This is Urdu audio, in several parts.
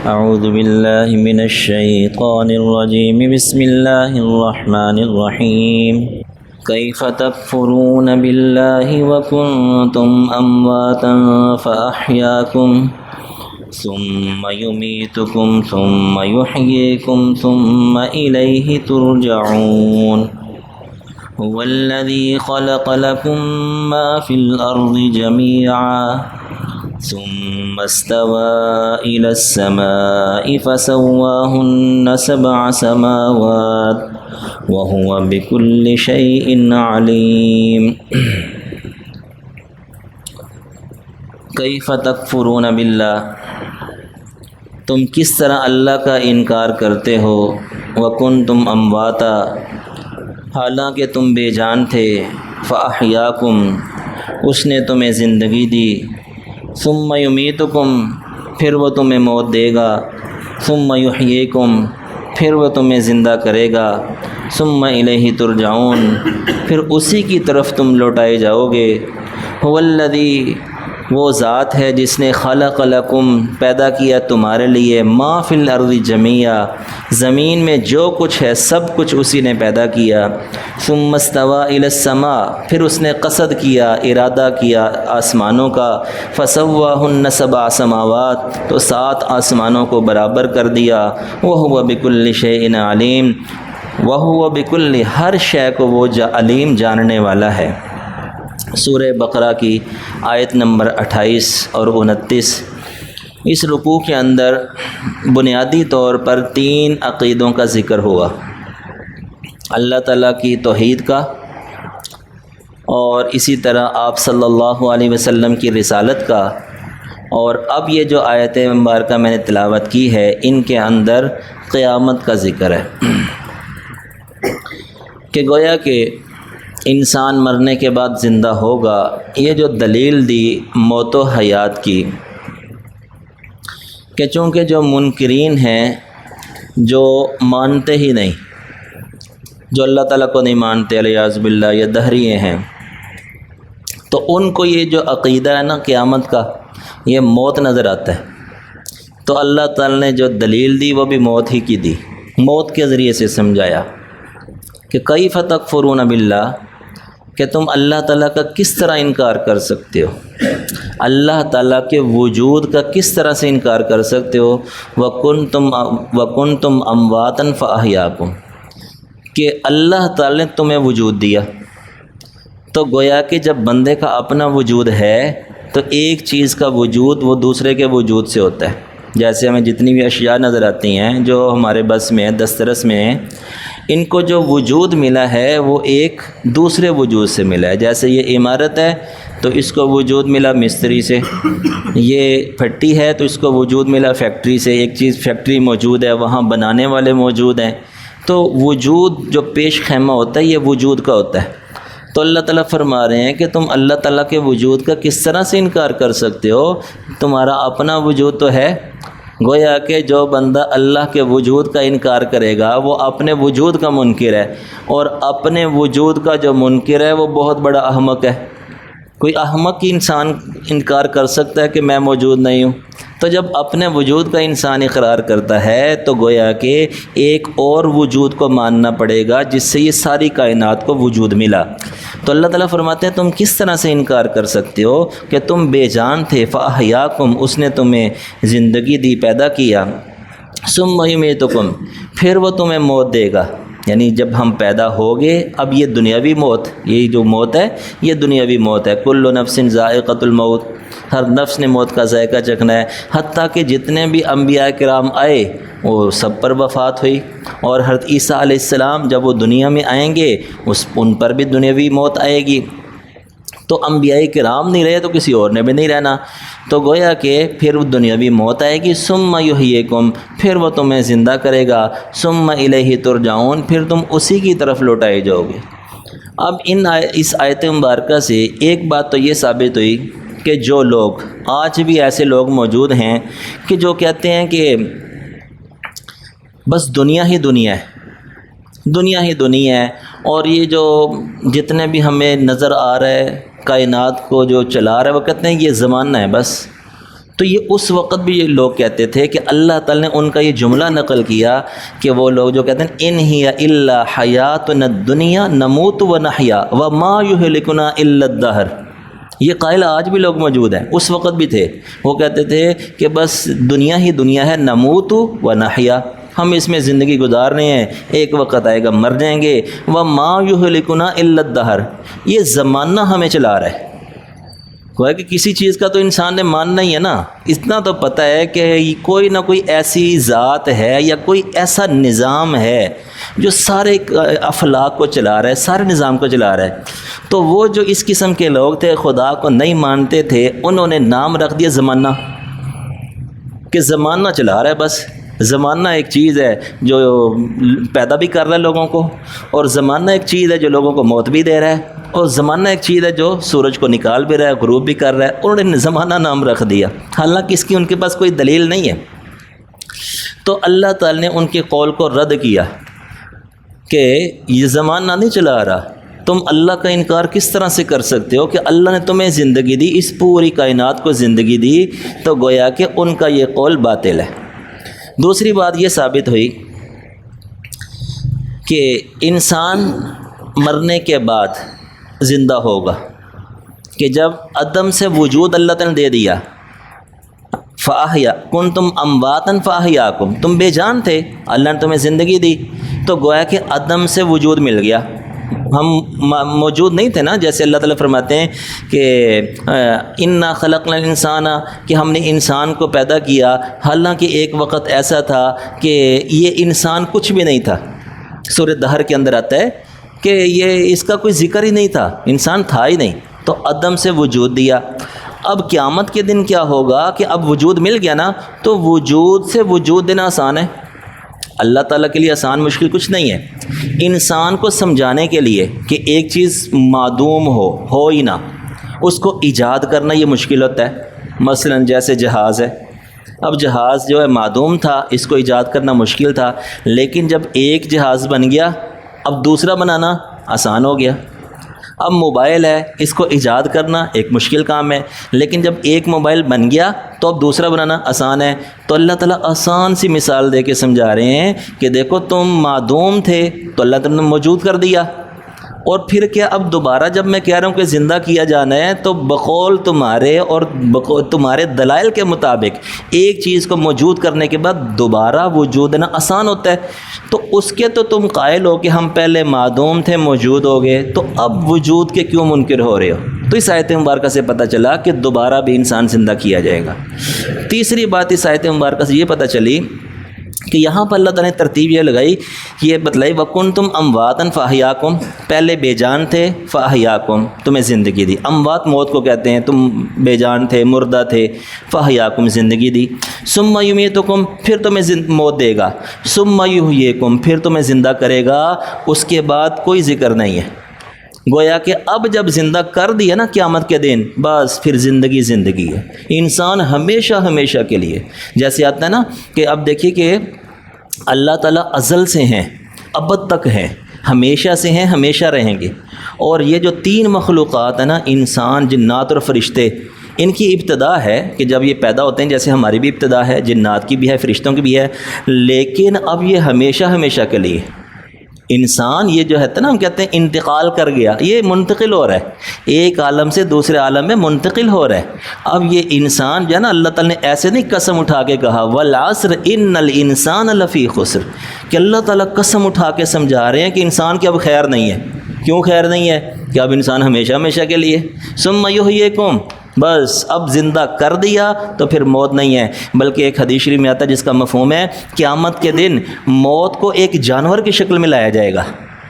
أعوذ بالله من الشيطان الرجيم بسم الله الرحمن الرحيم كيف تكفرون بالله وكنتم أمواتا فأحياكم ثم يميتكم ثم يحييكم ثم إليه ترجعون هو الذي خلق لكم ما في الأرض جميعا ثم استوى إلى السماء فسواهن 7 سماوات وهو بكل شيء عليم کیف تکفرون باللہ، تم کس طرح اللہ کا انکار کرتے ہو، وکنتم امواتا، حالانکہ تم بے جان تھے، فاحیاکم، اس نے تمہیں زندگی دی، ثم یمیتکم، پھر وہ تمہیں موت دے گا، ثم یحییکم، پھر وہ تمہیں زندہ کرے گا، ثم الیہ ترجعون، پھر اسی کی طرف تم لوٹائے جاؤ گے۔ هو الذی، وہ ذات ہے جس نے خلق لکم، پیدا کیا تمہارے لیے، ما فی الارض جمیعا، زمین میں جو کچھ ہے سب کچھ اسی نے پیدا کیا، ثم استوى الی السماء، پھر اس نے قصد کیا، ارادہ کیا آسمانوں کا، فسواہن 7 سماوات، تو 7 آسمانوں کو برابر کر دیا، وہو بکل شیء علیم، وہو بکل، ہر شے کو وہ علیم، جاننے والا ہے۔ سورہ بقرہ کی آیت نمبر 28 اور 29۔ اس رکوع کے اندر بنیادی طور پر 3 عقیدوں کا ذکر ہوا، اللہ تعالیٰ کی توحید کا، اور اسی طرح آپ صلی اللہ علیہ وسلم کی رسالت کا، اور اب یہ جو آیت مبارکہ میں نے تلاوت کی ہے ان کے اندر قیامت کا ذکر ہے، کہ گویا کہ انسان مرنے کے بعد زندہ ہوگا۔ یہ جو دلیل دی موت و حیات کی، کہ چونکہ جو منکرین ہیں، جو مانتے ہی نہیں، جو اللہ تعالیٰ کو نہیں مانتے، الیاذ باللہ، یہ دہریے ہیں، تو ان کو یہ جو عقیدہ ہے نا قیامت کا، یہ موت نظر آتا ہے، تو اللہ تعالیٰ نے جو دلیل دی وہ بھی موت ہی کی دی، موت کے ذریعے سے سمجھایا کہ کیف تکفرون باللہ، کہ تم اللہ تعالیٰ کا کس طرح انکار کر سکتے ہو، اللہ تعالیٰ کے وجود کا کس طرح سے انکار کر سکتے ہو، وَكُنْتُمْ أَمْوَاتًا فَأَحْيَاكُمْ، کہ اللہ تعالیٰ نے تمہیں وجود دیا۔ تو گویا کہ جب بندے کا اپنا وجود ہے تو ایک چیز کا وجود وہ دوسرے کے وجود سے ہوتا ہے، جیسے ہمیں جتنی بھی اشیاء نظر آتی ہیں جو ہمارے بس میں ہیں، دسترس میں ہیں، ان کو جو وجود ملا ہے وہ ایک دوسرے وجود سے ملا ہے۔ جیسے یہ عمارت ہے تو اس کو وجود ملا مستری سے، یہ پھٹی ہے تو اس کو وجود ملا فیکٹری سے، ایک چیز فیکٹری موجود ہے، وہاں بنانے والے موجود ہیں، تو وجود جو پیش خیمہ ہوتا ہے یہ وجود کا ہوتا ہے۔ تو اللہ تعالیٰ فرما رہے ہیں کہ تم اللہ تعالیٰ کے وجود کا کس طرح سے انکار کر سکتے ہو، تمہارا اپنا وجود تو ہے۔ گویا کہ جو بندہ اللہ کے وجود کا انکار کرے گا وہ اپنے وجود کا منکر ہے، اور اپنے وجود کا جو منکر ہے وہ بہت بڑا احمق ہے۔ کوئی احمق کی انسان انکار کر سکتا ہے کہ میں موجود نہیں ہوں؟ تو جب اپنے وجود کا انسان اقرار کرتا ہے تو گویا کہ ایک اور وجود کو ماننا پڑے گا جس سے یہ ساری کائنات کو وجود ملا۔ تو اللہ تعالیٰ فرماتے ہیں تم کس طرح سے انکار کر سکتے ہو کہ تم بے جان تھے، فاحیاکم، اس نے تمہیں زندگی دی، پیدا کیا، ثم یمیتکم، پھر وہ تمہیں موت دے گا، یعنی جب ہم پیدا ہوگے، اب یہ دنیاوی موت، یہ جو موت ہے یہ دنیاوی موت ہے، کل نفس ذائقۃ الموت، ہر نفس نے موت کا ذائقہ چکھنا ہے، حتیٰ کہ جتنے بھی انبیاء کرام آئے وہ سب پر وفات ہوئی، اور حضرت عیسیٰ علیہ السلام جب وہ دنیا میں آئیں گے ان پر بھی دنیاوی موت آئے گی۔ تو انبیاء کرام نہیں رہے تو کسی اور نے بھی نہیں رہنا، تو گویا کہ پھر وہ دنیاوی موت آئے گی، ثم یحییکم، پھر وہ تمہیں زندہ کرے گا، ثم الیہ ترجعون، پھر تم اسی کی طرف لوٹائے جاؤ گے۔ اب اس آیت مبارکہ سے ایک بات تو یہ ثابت ہوئی کہ جو لوگ آج بھی ایسے لوگ موجود ہیں کہ جو کہتے ہیں کہ بس دنیا ہی دنیا ہے، دنیا ہی دنیا ہے، اور یہ جو جتنے بھی ہمیں نظر آ رہا ہے کائنات کو جو چلا رہا ہے وہ کہتے ہیں یہ زمانہ ہے، بس تو یہ اس وقت بھی یہ لوگ کہتے تھے کہ اللہ تعالیٰ نے ان کا یہ جملہ نقل کیا کہ وہ لوگ جو کہتے ہیں ان ہی الا حیاتنا الدنیا نموت و نحیا وما یہلکنا الا الدہر، یہ قائل آج بھی لوگ موجود ہیں، اس وقت بھی تھے۔ وہ کہتے تھے کہ بس دنیا ہی دنیا ہے، نموت و نحیا، ہم اس میں زندگی گزارنے ہیں، ایک وقت آئے گا مر جائیں گے، وما یہلکنا الا الدہر، یہ زمانہ ہمیں چلا رہا ہے۔ گویا کہ کسی چیز کا تو انسان نے ماننا ہی ہے نا، اتنا تو پتہ ہے کہ کوئی نہ کوئی ایسی ذات ہے یا کوئی ایسا نظام ہے جو سارے افلاک کو چلا رہا ہے، سارے نظام کو چلا رہا ہے۔ تو وہ جو اس قسم کے لوگ تھے، خدا کو نہیں مانتے تھے، انہوں نے نام رکھ دیا زمانہ، کہ زمانہ چلا رہا ہے۔ بس زمانہ ایک چیز ہے جو پیدا بھی کر رہا ہے لوگوں کو، اور زمانہ ایک چیز ہے جو لوگوں کو موت بھی دے رہا ہے، اور زمانہ ایک چیز ہے جو سورج کو نکال بھی رہا ہے، غروب بھی کر رہا ہے۔ انہوں نے زمانہ نام رکھ دیا، حالانکہ اس کی ان کے پاس کوئی دلیل نہیں ہے۔ تو اللہ تعالی نے ان کے قول کو رد کیا کہ یہ زمانہ نہیں چلا رہا، تم اللہ کا انکار کس طرح سے کر سکتے ہو کہ اللہ نے تمہیں زندگی دی، اس پوری کائنات کو زندگی دی، تو گویا کہ ان کا یہ قول باطل ہے۔ دوسری بات یہ ثابت ہوئی کہ انسان مرنے کے بعد زندہ ہوگا، کہ جب عدم سے وجود اللہ تعالی نے دے دیا، فاحیا کنتم امواتا فاحیاکم، تم بے جان تھے، اللہ نے تمہیں زندگی دی، تو گویا کہ عدم سے وجود مل گیا۔ ہم موجود نہیں تھے نا، جیسے اللہ تعالیٰ فرماتے ہیں کہ انا خلقنا الانسان، کہ ہم نے انسان کو پیدا کیا، حالانکہ ایک وقت ایسا تھا کہ یہ انسان کچھ بھی نہیں تھا۔ سورہ دہر کے اندر آتا ہے کہ یہ اس کا کوئی ذکر ہی نہیں تھا، انسان تھا ہی نہیں، تو عدم سے وجود دیا۔ اب قیامت کے دن کیا ہوگا کہ اب وجود مل گیا نا، تو وجود سے وجود دینا آسان ہے، اللہ تعالیٰ کے لیے آسان مشکل کچھ نہیں ہے۔ انسان کو سمجھانے کے لیے کہ ایک چیز معدوم ہو ہی نہ، اس کو ایجاد کرنا یہ مشکل ہوتا ہے۔ مثلا جیسے جہاز ہے، اب جہاز جو ہے معدوم تھا، اس کو ایجاد کرنا مشکل تھا، لیکن جب ایک جہاز بن گیا، اب دوسرا بنانا آسان ہو گیا۔ اب موبائل ہے، اس کو ایجاد کرنا ایک مشکل کام ہے، لیکن جب ایک موبائل بن گیا تو اب دوسرا بنانا آسان ہے۔ تو اللہ تعالیٰ آسان سی مثال دے کے سمجھا رہے ہیں کہ دیکھو تم معدوم تھے تو اللہ تعالیٰ نے موجود کر دیا، اور پھر کیا اب دوبارہ جب میں کہہ رہا ہوں کہ زندہ کیا جانا ہے، تو بقول تمہارے اور تمہارے دلائل کے مطابق ایک چیز کو موجود کرنے کے بعد دوبارہ وجود دینا آسان ہوتا ہے۔ تو اس کے تو تم قائل ہو کہ ہم پہلے معدوم تھے موجود ہو گئے، تو اب وجود کے کیوں منکر ہو رہے ہو؟ تو اس آیت مبارکہ سے پتہ چلا کہ دوبارہ بھی انسان زندہ کیا جائے گا۔ تیسری بات اس آیت مبارکہ سے یہ پتہ چلی کہ یہاں پر اللہ تعالیٰ نے ترتیب یہ لگائی، یہ بتلائی وَكُنْتُمْ أَمْوَاتًا فَأَحْيَاكُمْ، پہلے بے جان تھے، فَأَحْيَاكُمْ، تمہیں زندگی دی۔ اموات موت کو کہتے ہیں، تم بے جان تھے، مردہ تھے، فَأَحْيَاكُمْ زندگی دی، ثُمَّ يُمِيتُكُمْ، پھر تمہیں موت دے گا، ثُمَّ يُحْيِيكُمْ، پھر تمہیں زندہ کرے گا۔ اس کے بعد کوئی ذکر نہیں ہے، گویا کہ اب جب زندہ کر دیا نا قیامت کے دن، بس پھر زندگی زندگی ہے، انسان ہمیشہ ہمیشہ کے لیے۔ جیسے آتا ہے نا کہ اب دیکھیے کہ اللہ تعالیٰ ازل سے ہیں، ابد تک ہیں، ہمیشہ سے ہیں، ہمیشہ رہیں گے۔ اور یہ جو تین مخلوقات ہیں نا، انسان، جنات اور فرشتے، ان کی ابتدا ہے کہ جب یہ پیدا ہوتے ہیں، جیسے ہماری بھی ابتدا ہے، جنات کی بھی ہے، فرشتوں کی بھی ہے، لیکن اب یہ ہمیشہ ہمیشہ کے لیے۔ انسان یہ جو ہے نا، ہم کہتے ہیں انتقال کر گیا، یہ منتقل ہو رہا ہے، ایک عالم سے دوسرے عالم میں منتقل ہو رہا ہے۔ اب یہ انسان جو ہے نا، اللہ تعالیٰ نے ایسے نہیں قسم اٹھا کے کہا والعصر ان الانسان لفی خسر، کہ اللہ تعالیٰ قسم اٹھا کے سمجھا رہے ہیں کہ انسان کی اب خیر نہیں ہے۔ کیوں خیر نہیں ہے؟ کہ اب انسان ہمیشہ ہمیشہ کے لیے۔ ثم یحییکم، بس اب زندہ کر دیا تو پھر موت نہیں ہے، بلکہ ایک حدیث شریف میں آتا ہے جس کا مفہوم ہے قیامت کے دن موت کو ایک جانور کی شکل میں لایا جائے گا۔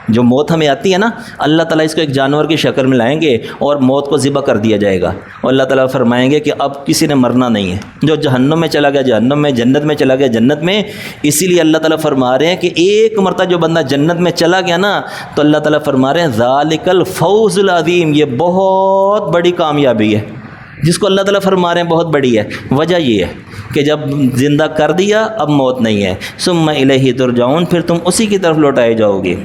جو موت ہمیں آتی ہے نا، اللہ تعالیٰ اس کو ایک جانور کی شکل میں لائیں گے اور موت کو ذبح کر دیا جائے گا، اور اللہ تعالیٰ فرمائیں گے کہ اب کسی نے مرنا نہیں ہے، جو جہنم میں چلا گیا جہنم میں، جنت میں چلا گیا جنت میں۔ اسی لیے اللہ تعالیٰ فرما رہے ہیں کہ ایک مرتبہ جو بندہ جنت میں چلا گیا نا، تو اللہ تعالیٰ فرما رہے ہیں ذالک الفوز العظیم، یہ بہت بڑی کامیابی ہے، جس کو اللہ تعالیٰ فرما رہے ہیں بہت بڑی ہے۔ وجہ یہ ہے کہ جب زندہ کر دیا اب موت نہیں ہے۔ ثم الیہ ترجعون، پھر تم اسی کی طرف لوٹائے جاؤ گے۔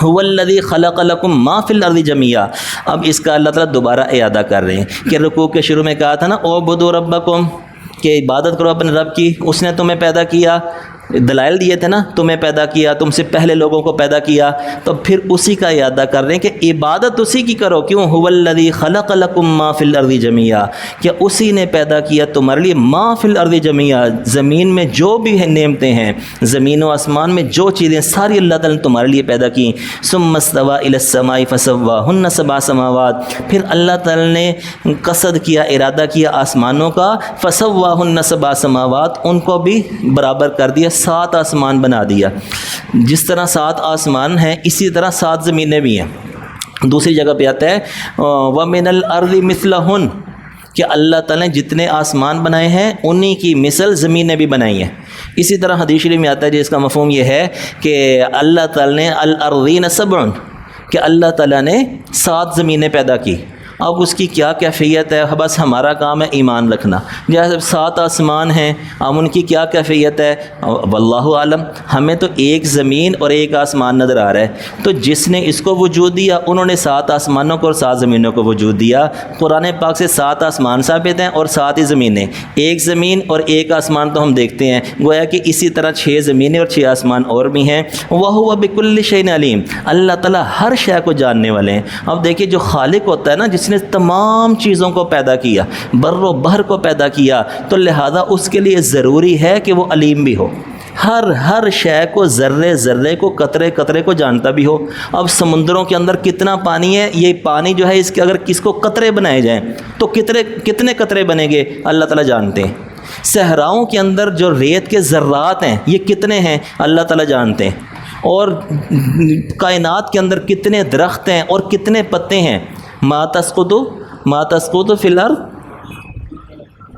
هو الذی خلق لکم ما فی الارض جمیعا، اب اس کا اللہ تعالیٰ دوبارہ اعادہ کر رہے ہیں کہ رکوع کے شروع میں کہا تھا نا اعبدوا ربکم، کہ عبادت کرو اپنے رب کی، اس نے تمہیں پیدا کیا، دلائل دیے تھے نا، تمہیں پیدا کیا، تم سے پہلے لوگوں کو پیدا کیا، تو پھر اسی کا اعادہ کر رہے ہیں کہ عبادت اسی کی کرو. کیوں؟ هو الذی خلق لکم ما فی الارض جمیعا، کہ اسی نے پیدا کیا تمہارے لیے ما فی الارض جمیعا، زمین میں جو بھی ہیں نعمتیں ہیں، زمین و آسمان میں جو چیزیں ساری اللہ تعالیٰ نے تمہارے لیے پیدا کی. ثم استوى الی السماء فسواہن سبع سماوات، پھر اللہ تعالیٰ نے قصد کیا، ارادہ کیا آسمانوں کا، فسواہن سبع سماوات، ان کو بھی برابر کر دیا، 7 آسمان بنا دیا. جس طرح 7 آسمان ہیں اسی طرح 7 زمینیں بھی ہیں. دوسری جگہ پہ آتا ہے وَمِنَ الْأَرْضِ مِثْلَهُنْ، کہ اللہ تعالیٰ نے جتنے آسمان بنائے ہیں انہی کی مثل زمینیں بھی بنائی ہیں. اسی طرح حدیث شریف میں آتا ہے جس کا مفہوم یہ ہے کہ اللہ تعالیٰ نے الارضین سبع، کہ اللہ تعالیٰ نے 7 زمینیں پیدا کی. اب اس کی کیا کیفیت ہے؟ بس ہمارا کام ہے ایمان رکھنا. جیسے 7 آسمان ہیں، اب ان کی کیا کیفیت ہے واللہ عالم. ہمیں تو ایک زمین اور ایک آسمان نظر آ رہا ہے، تو جس نے اس کو وجود دیا انہوں نے 7 آسمانوں کو اور 7 زمینوں کو وجود دیا. قرآن پاک سے 7 آسمان ثابت ہیں اور 7 ہی زمینیں. ایک زمین اور ایک آسمان تو ہم دیکھتے ہیں، گویا کہ اسی طرح 6 زمینیں اور 6 آسمان اور بھی ہیں. وَهُوَ بِكُلِّ شَيْءٍ عَلِيمٌ، اللہ تعالیٰ ہر شے کو جاننے والے ہیں. اب دیکھیے جو خالق ہوتا ہے نا، جس نے تمام چیزوں کو پیدا کیا، بر و بحر کو پیدا کیا، تو لہذا اس کے لیے ضروری ہے کہ وہ علیم بھی ہو، ہر شے کو، ذرے ذرے کو، قطرے قطرے کو جانتا بھی ہو. اب سمندروں کے اندر کتنا پانی ہے، یہ پانی جو ہے اس کے اگر کس کو قطرے بنائے جائیں تو کتنے قطرے بنے گے اللہ تعالیٰ جانتے ہیں. صحراؤں کے اندر جو ریت کے ذرات ہیں یہ کتنے ہیں اللہ تعالیٰ جانتے ہیں. اور کائنات کے اندر کتنے درخت ہیں اور کتنے پتے ہیں. ما تسقط فی الارض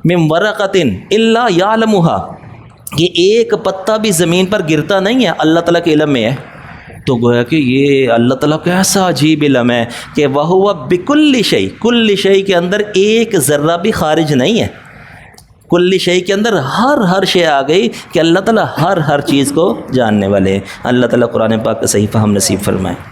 من ورقۃ الا یعلمها، کہ ایک پتا بھی زمین پر گرتا نہیں ہے، اللہ تعالیٰ کے علم میں ہے. تو گویا کہ یہ اللہ تعالیٰ کا ایسا عجیب علم ہے کہ وَهُوَ بِكُلِّ شَيْءٍ، کل شے کے اندر ایک ذرہ بھی خارج نہیں ہے. کل شے کے اندر ہر شے آ گئی کہ اللہ تعالیٰ ہر چیز کو جاننے والے ہیں. اللہ تعالیٰ قرآن پاک کا صحیح فہم نصیب فرمائے.